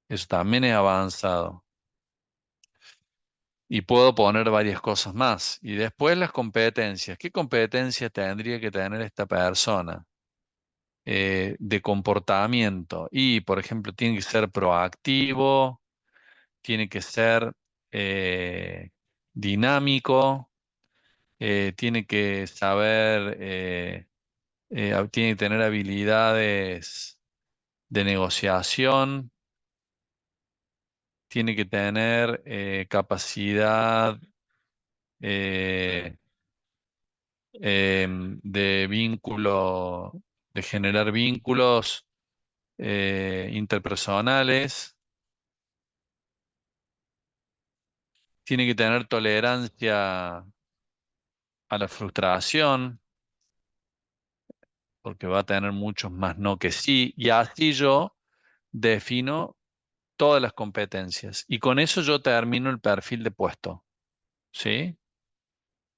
Eso también es avanzado. Y puedo poner varias cosas más. Y después las competencias. ¿Qué competencias tendría que tener esta persona? De comportamiento. Y, por ejemplo, tiene que ser proactivo, tiene que ser eh, dinámico, tiene que saber, tiene que tener habilidades de negociación, tiene que tener capacidad eh, de vínculo, de generar vínculos interpersonales, tiene que tener tolerancia a la frustración, porque va a tener muchos más no que sí, y así yo defino todas las competencias. Y con eso yo termino el perfil de puesto, ¿sí?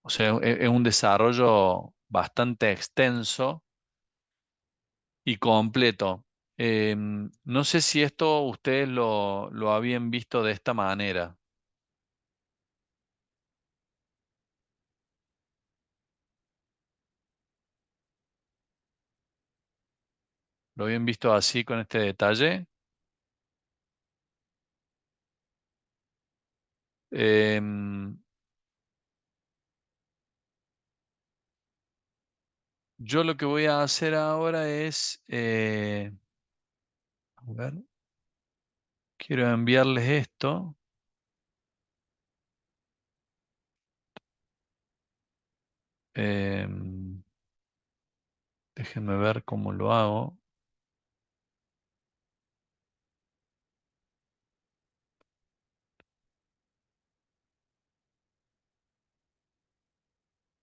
O sea, es un desarrollo bastante extenso y completo. No sé si esto ustedes lo habían visto de esta manera. ¿Lo habían visto así con este detalle? Em, yo lo que voy a hacer ahora es, a ver, quiero enviarles esto. Em, déjenme ver cómo lo hago.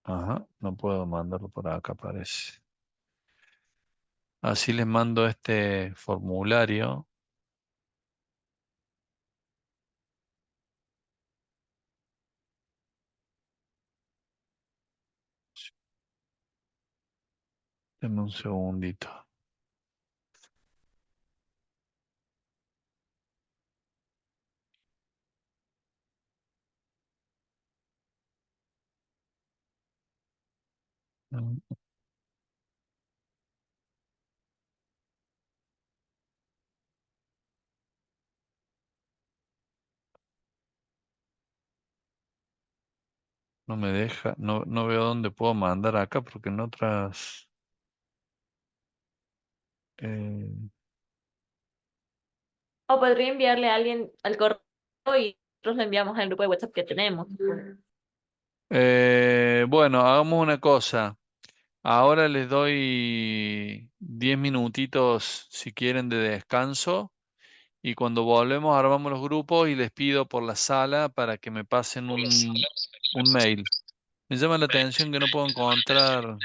Ajá, no puedo mandarlo por acá, parece. Así les mando este formulario. Denme un segundito. Mm, no me deja, no veo dónde puedo mandar acá porque en otras... eh, O podría enviarle a alguien al correo y nosotros lo enviamos al grupo de WhatsApp que tenemos. bueno, hagamos una cosa. Ahora les doy 10 minutitos si quieren de descanso y cuando volvemos armamos los grupos y les pido por la sala para que me pasen un mail. Me llama la atención que no puedo encontrar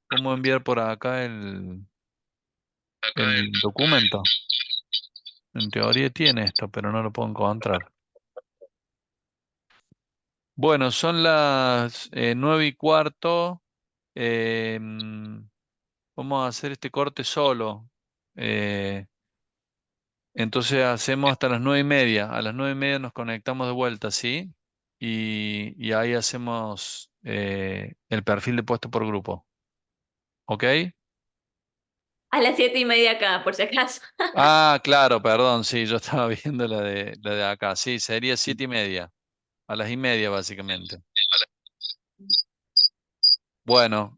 cómo enviar por acá el documento. En teoría tiene esto, pero no lo puedo encontrar. Bueno, son las 9:15. Vamos a hacer este corte solo. Eh, entonces hacemos hasta las 9:30. A las 9:30 nos conectamos de vuelta, ¿sí? Y ahí hacemos el perfil de puesto por grupo. ¿Ok? A las 7:30 acá, por si acaso. Ah, claro, perdón, sí, yo estaba viendo la de acá. Sí, sería 7:30. A las 1:30, básicamente. Bueno,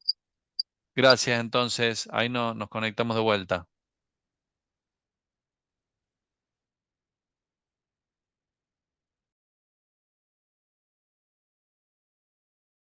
gracias entonces. Ahí nos conectamos de vuelta.